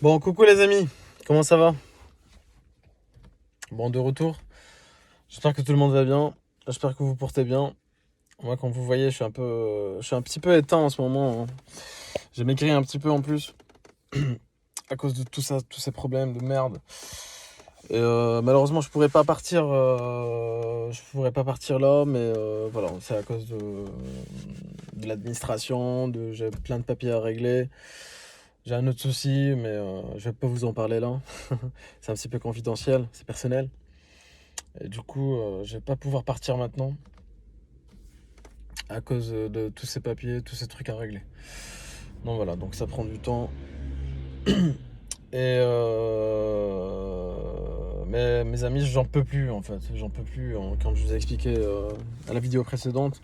Bon, coucou les amis, comment ça va? Bon, de retour. J'espère que tout le monde va bien. J'espère que vous vous portez bien. Moi, comme vous voyez, je suis un petit peu éteint en ce moment, hein. J'ai maigri un petit peu en plus à cause de tout ça, tous ces problèmes de merde. Et malheureusement, je pourrais pas partir là, mais voilà, c'est à cause de l'administration, j'ai plein de papiers à régler. J'ai un autre souci, mais je vais pas vous en parler là. C'est un petit peu confidentiel, c'est personnel. Et du coup, je vais pas pouvoir partir maintenant à cause de tous ces papiers, tous ces trucs à régler. Donc voilà, donc ça prend du temps. Et mais mes amis, j'en peux plus en fait. J'en peux plus, hein, comme je vous ai expliqué à la vidéo précédente.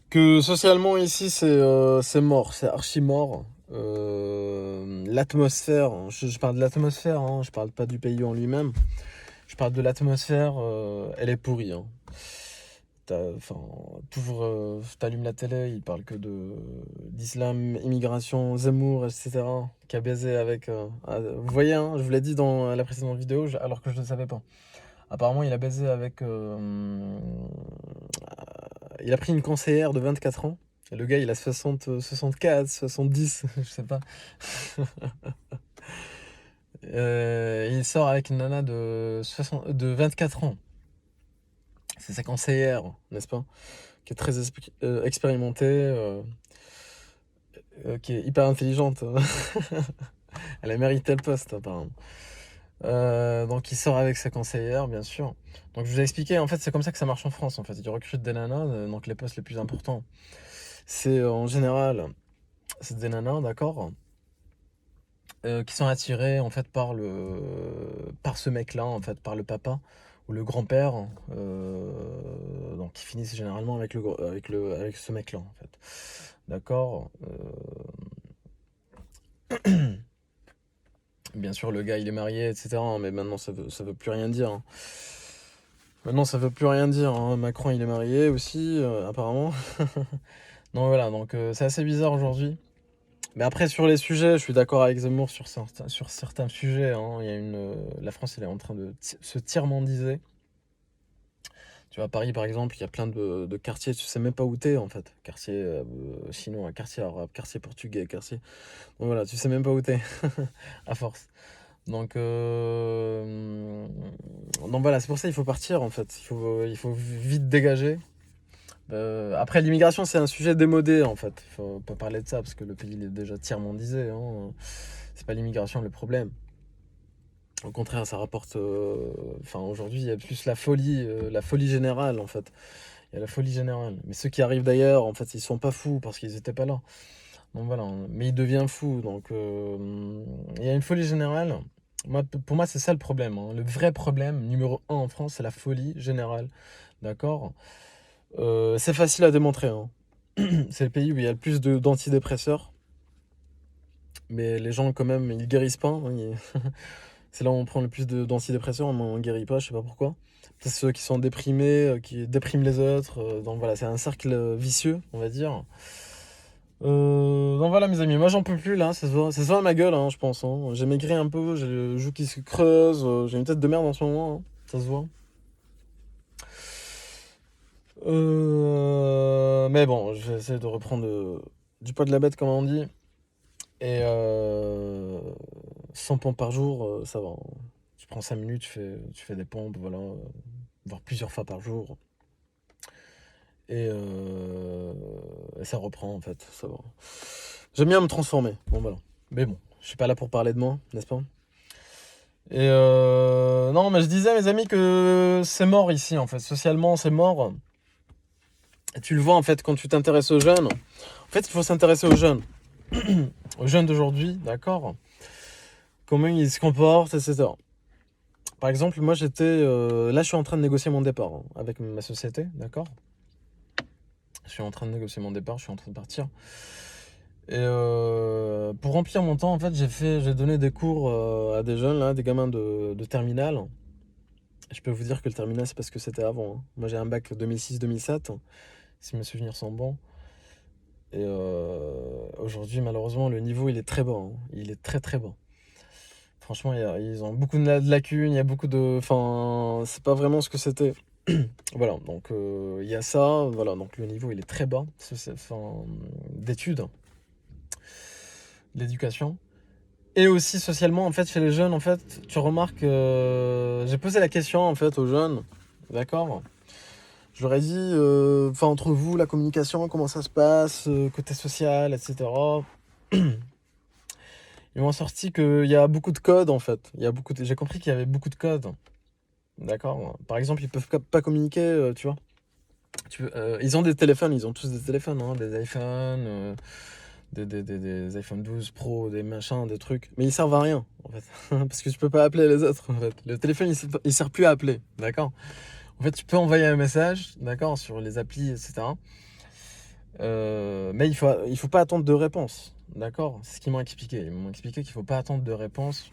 Que socialement ici c'est mort, c'est archi mort. L'atmosphère, je parle de l'atmosphère, hein, je parle pas du pays en lui-même. Je parle de l'atmosphère, elle est pourrie, hein. Enfin, t'allumes la télé, il parle que d'islam, immigration, Zemmour, etc. Qui a baisé avec. Vous voyez, hein, je vous l'ai dit dans la précédente vidéo, alors que je ne le savais pas. Apparemment, il a baisé avec. Il a pris une conseillère de 24 ans. Et le gars, il a 64, 70, je sais pas. Il sort avec une nana de 24 ans. C'est sa conseillère, n'est-ce pas? Qui est très expérimentée, qui est hyper intelligente. Elle a mérité le poste, apparemment. Donc il sort avec sa conseillère, bien sûr. Donc je vous ai expliqué, en fait, c'est comme ça que ça marche en France, en fait. Ils recrutent des nanas, donc les postes les plus importants. C'est en général, c'est des nanas, d'accord, qui sont attirés en fait par ce mec-là, en fait, par le papa ou le grand-père, donc qui finissent généralement avec ce mec-là, en fait. D'accord. Bien sûr, le gars il est marié, etc. Mais maintenant ça veut plus rien dire, hein. Maintenant ça veut plus rien dire, hein. Macron il est marié aussi, apparemment. Donc voilà, donc c'est assez bizarre aujourd'hui. Mais après, sur les sujets, je suis d'accord avec Zemmour sur certains sujets, hein. La France, elle est en train de se tiers-mondiser. Tu vois, à Paris, par exemple, il y a plein de quartiers, tu sais même pas où t'es, en fait. Quartier chinois, quartier arabe, quartier portugais, quartier... Donc voilà, tu sais même pas où t'es, à force. Donc, donc voilà, c'est pour ça qu'il faut partir, en fait. Il faut vite dégager. Après, l'immigration, c'est un sujet démodé, en fait. Il faut pas parler de ça, parce que le pays il est déjà tiers-mondisé, hein. C'est pas l'immigration le problème. Au contraire, ça rapporte. Enfin, aujourd'hui, il y a plus la folie générale, en fait. Il y a la folie générale. Mais ceux qui arrivent d'ailleurs, en fait, ils sont pas fous parce qu'ils étaient pas là. Donc voilà, mais ils deviennent fous. Donc, il y a une folie générale. Pour moi, c'est ça le problème, hein. Le vrai problème, numéro un en France, c'est la folie générale. D'accord. C'est facile à démontrer, hein. C'est le pays où il y a le plus d'antidépresseurs. Mais les gens, quand même, ils guérissent pas, hein. C'est là où on prend le plus d'antidépresseurs, mais on guérit pas, je sais pas pourquoi. C'est ceux qui sont déprimés, qui dépriment les autres. Donc voilà, c'est un cercle vicieux, on va dire. Donc voilà, mes amis, moi j'en peux plus là, ça se voit à ma gueule, hein, je pense, hein. J'ai maigri un peu, j'ai le joue qui se creuse, j'ai une tête de merde en ce moment, hein. Ça se voit. Mais bon, je vais essayer de reprendre du poids de la bête, comme on dit. Et 100 pompes par jour, ça va, hein. Tu prends 5 minutes, tu fais des pompes, voilà, voire plusieurs fois par jour. Et ça reprend, en fait, ça va. J'aime bien me transformer, bon voilà. Mais bon, je suis pas là pour parler de moi, n'est-ce pas? Et non, mais je disais, mes amis, que c'est mort ici, en fait. Socialement, c'est mort. Et tu le vois, en fait, quand tu t'intéresses aux jeunes. En fait, il faut s'intéresser aux jeunes. Aux jeunes d'aujourd'hui, d'accord? Comment ils se comportent, etc. Par exemple, moi, là, je suis en train de négocier mon départ, hein, avec ma société, d'accord? Je suis en train de négocier mon départ, je suis en train de partir. Et pour remplir mon temps, en fait, j'ai donné des cours à des jeunes, là, des gamins de terminale. Je peux vous dire que le terminal, c'est parce que c'était avant, hein. Moi, j'ai un bac 2006-2007, si mes souvenirs sont bons. Et aujourd'hui, malheureusement, le niveau, il est très bas, hein. Il est très très bas. Franchement, ils ont beaucoup de lacunes, il y a beaucoup de... Enfin, c'est pas vraiment ce que c'était. Voilà, donc il y a ça, voilà, donc le niveau, il est très bas, enfin, d'études, d'éducation. Et aussi socialement, en fait, chez les jeunes, en fait, tu remarques, j'ai posé la question, en fait, aux jeunes, d'accord? Je leur ai dit, enfin, entre vous, la communication, comment ça se passe, côté social, etc. Ils m'ont sorti qu'il y a beaucoup de codes, en fait. J'ai compris qu'il y avait beaucoup de codes, d'accord? Par exemple, ils peuvent pas communiquer, tu vois. Ils ont des téléphones, ils ont tous des téléphones, hein, des iPhones, des iPhone 12 Pro, des machins, des trucs. Mais ils servent à rien, en fait. Parce que tu peux pas appeler les autres, en fait. Le téléphone, il sert plus à appeler, d'accord? En fait, tu peux envoyer un message, d'accord, sur les applis, etc. Mais il faut pas attendre de réponse, d'accord? C'est ce qu'ils m'ont expliqué. Ils m'ont expliqué qu'il faut pas attendre de réponse.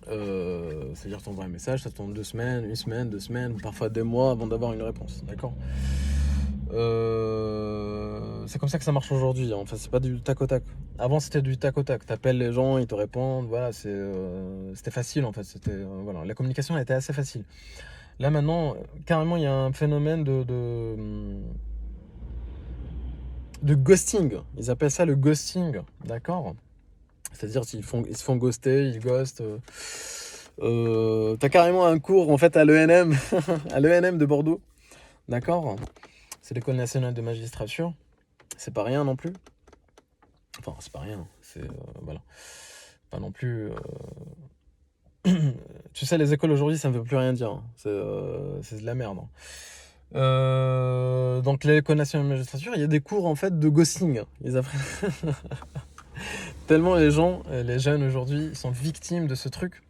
C'est-à-dire que tu envoies un message, ça tombe 2 semaines, 1 semaine, 2 semaines, ou parfois des mois avant d'avoir une réponse, d'accord? C'est comme ça que ça marche aujourd'hui, hein. Enfin, c'est pas du tac au tac. Avant, c'était du tac au tac. T'appelles les gens, ils te répondent. Voilà, c'était facile en fait. Voilà, la communication était assez facile. Là maintenant, carrément, il y a un phénomène de ghosting. Ils appellent ça le ghosting, d'accord? C'est-à-dire ils se font ghoster, ils ghostent. T'as carrément un cours en fait à l'ENM, à l'ENM de Bordeaux, d'accord? C'est l'École nationale de magistrature. C'est pas rien non plus. Enfin, c'est pas rien. Voilà. Pas non plus. Tu sais, les écoles aujourd'hui, ça ne veut plus rien dire, hein. C'est de la merde, hein. Donc, l'École nationale de magistrature, il y a des cours en fait de ghosting. Ils apprennent. Tellement les gens, les jeunes aujourd'hui, ils sont victimes de ce truc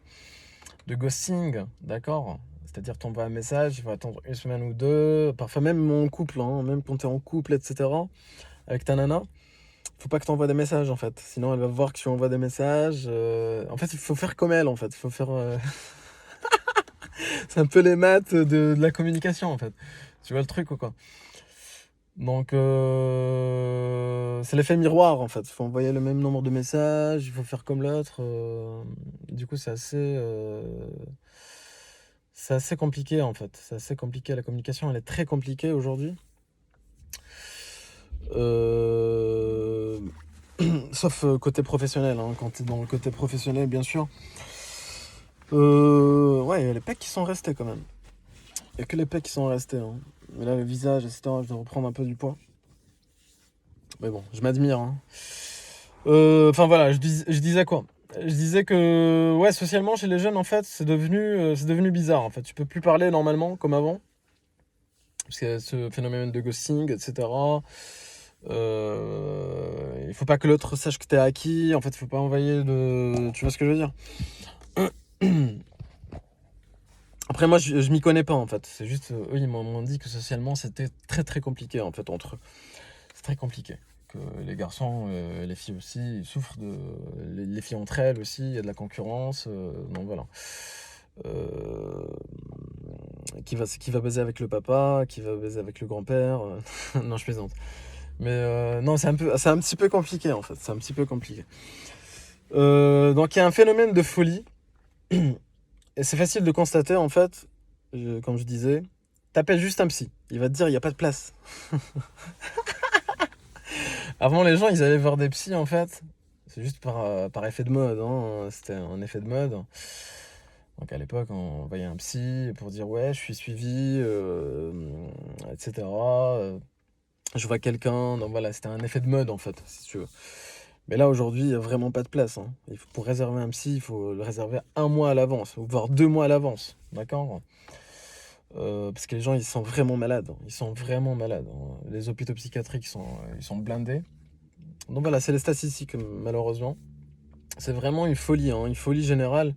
de ghosting, d'accord? C'est-à-dire, t'envoies un message, il faut attendre 1 semaine ou 2, parfois même en couple, hein, même quand t'es en couple, etc., avec ta nana, faut pas que t'envoies des messages, en fait. Sinon, elle va voir que tu envoies des messages. En fait, il faut faire comme elle, en fait. Il faut faire... C'est un peu les maths de la communication, en fait. Tu vois le truc ou quoi? Donc, c'est l'effet miroir, en fait. Il faut envoyer le même nombre de messages, il faut faire comme l'autre. Du coup, c'est assez compliqué, en fait. C'est assez compliqué. La communication, elle est très compliquée aujourd'hui. Sauf côté professionnel, hein. Quand tu es dans le côté professionnel, bien sûr. Ouais, il y a les pecs qui sont restés quand même. Il n'y a que les pecs qui sont restés, hein. Mais là, le visage, etc., je dois reprendre un peu du poids. Mais bon, je m'admire, hein. Enfin voilà, je disais quoi? Je disais que ouais, socialement chez les jeunes en fait, c'est devenu bizarre en fait. Tu peux plus parler normalement comme avant, parce qu'il y a ce phénomène de ghosting, etc. Il faut pas que l'autre sache que t'es acquis. En fait, il faut pas envoyer de. Tu vois ce que je veux dire? Après moi, je m'y connais pas en fait. C'est juste eux, ils m'ont dit que socialement c'était très très compliqué en fait entre eux. C'est très compliqué. Que les garçons, les filles aussi, ils souffrent les filles entre elles aussi, il y a de la concurrence, donc voilà. Euh, qui va baiser avec le papa, qui va baiser avec le grand-père. Non, je plaisante. Mais non, c'est un petit peu compliqué en fait. C'est un petit peu compliqué. Donc il y a un phénomène de folie. Et c'est facile de constater en fait, comme je disais, t'appelles juste un psy. Il va te dire il n'y a pas de place. Avant, les gens, ils allaient voir des psys, en fait. C'est juste par effet de mode, hein. C'était un effet de mode. Donc à l'époque, on voyait un psy pour dire ouais, je suis suivi, etc. Je vois quelqu'un. Donc voilà, c'était un effet de mode, en fait, si tu veux. Mais là, aujourd'hui, il n'y a vraiment pas de place, hein. Pour réserver un psy, il faut le réserver 1 mois à l'avance, ou voire 2 mois à l'avance. D'accord? Parce que les gens, ils sont vraiment malades. Ils sont vraiment malades, hein. Les hôpitaux psychiatriques, ils sont blindés. Donc voilà, c'est les statistiques, malheureusement. C'est vraiment une folie, hein, une folie générale.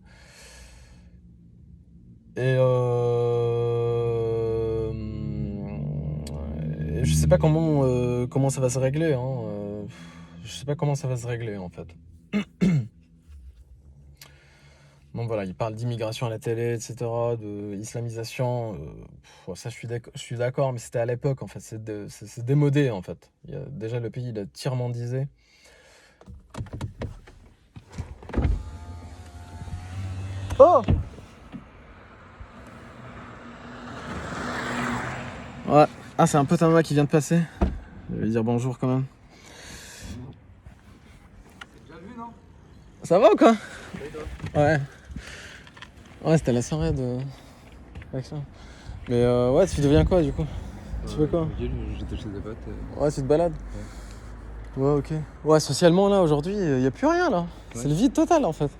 Et, je sais pas comment ça va se régler, hein. Je sais pas comment ça va se régler, en fait. Donc voilà, il parle d'immigration à la télé, etc., de islamisation. Ça, je suis d'accord, mais c'était à l'époque, en fait. C'est démodé, en fait. Déjà, le pays, il est tiers-mondisé. Oh! Ouais. Ah, c'est un pote à moi qui vient de passer. Je vais lui dire bonjour quand même. T'as déjà vu, non? Ça va ou quoi? Ouais. Ouais, c'était la soirée de l'action. Mais ouais, tu deviens quoi du coup? Tu fais quoi? J'étais chez des potes. Ouais, tu te balades? Ouais, ok. Ouais, socialement là, aujourd'hui, y a plus rien là. Ouais. C'est le vide total en fait.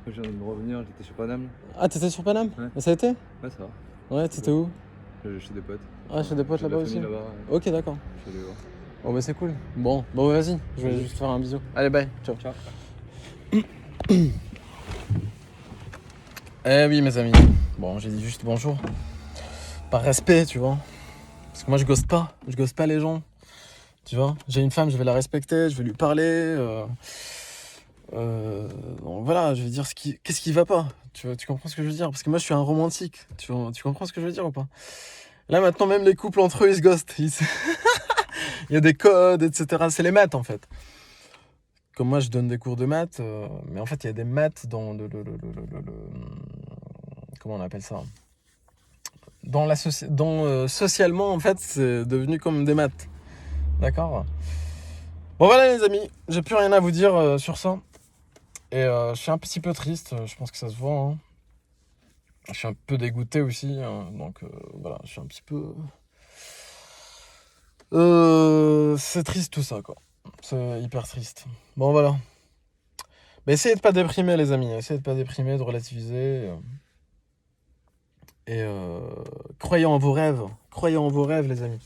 Je viens de me revenir, j'étais chez Paname. Ah, t'étais sur Paname? Ouais. Et ça a été? Ouais, ça va. Ouais, t'étais où? Chez des potes. Ah, chez des potes J'ai de là-bas la aussi? famille là-bas. Ok, d'accord. Je suis allé voir. Bon, bah c'est cool. Bon, vas-y, je vais Vas-y. juste faire un bisou. Allez, bye. Ciao. Ciao. Eh oui, mes amis. Bon, j'ai dit juste bonjour. Par respect, tu vois. Parce que moi, je gosse pas les gens. Tu vois, j'ai une femme, je vais la respecter, je vais lui parler. Donc voilà, je vais dire qu'est-ce qui va pas. Tu comprends ce que je veux dire? Parce que moi, je suis un romantique. Tu comprends ce que je veux dire ou pas? Là, maintenant, même les couples entre eux, ils se ghostent. Il y a des codes, etc. C'est les maths, en fait. Comme moi, je donne des cours de maths, mais en fait, il y a des maths dans comment on appelle ça? Socialement, en fait, c'est devenu comme des maths. D'accord? Bon, voilà, les amis, j'ai plus rien à vous dire sur ça. Et je suis un petit peu triste, je pense que ça se voit. Hein. Je suis un peu dégoûté aussi, hein, donc voilà, je suis un petit peu. C'est triste tout ça, quoi. C'est hyper triste. Bon, voilà. Mais essayez de pas déprimer, les amis. Essayez de pas déprimer, de relativiser. Et croyez en vos rêves. Croyez en vos rêves, les amis.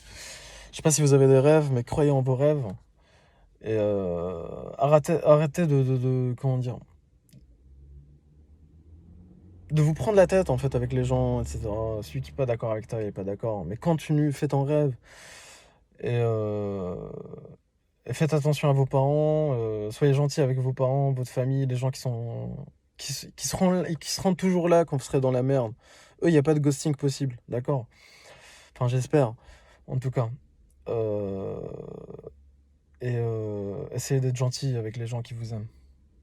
Je sais pas si vous avez des rêves, mais croyez en vos rêves. Et arrêtez comment dire, de vous prendre la tête en fait avec les gens, etc. Celui qui n'est pas d'accord avec toi, il est pas d'accord. Mais continue, fais ton rêve. Et, et faites attention à vos parents. Soyez gentils avec vos parents, votre famille, les gens qui seront toujours là quand vous serez dans la merde. Eux, il n'y a pas de ghosting possible, d'accord? Enfin, j'espère, en tout cas. Et essayez d'être gentil avec les gens qui vous aiment,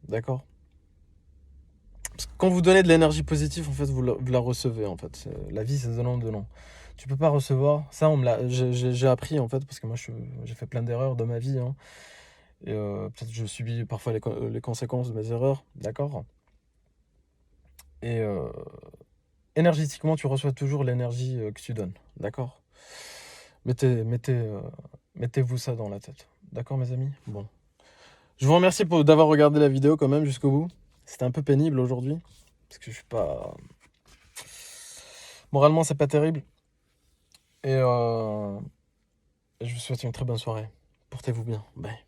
d'accord? Parce que quand vous donnez de l'énergie positive, en fait, vous la recevez, en fait. La vie, c'est donnant. Tu peux pas recevoir. Ça, j'ai appris, en fait, parce que moi, j'ai fait plein d'erreurs dans ma vie. Hein, et peut-être que je subis parfois les conséquences de mes erreurs, d'accord? Et énergétiquement, tu reçois toujours l'énergie que tu donnes, d'accord? Mettez-vous ça dans la tête. D'accord, mes amis? Bon. Je vous remercie d'avoir regardé la vidéo quand même jusqu'au bout. C'était un peu pénible aujourd'hui. Parce que je suis pas... Moralement, c'est pas terrible. Et je vous souhaite une très bonne soirée. Portez-vous bien. Bye.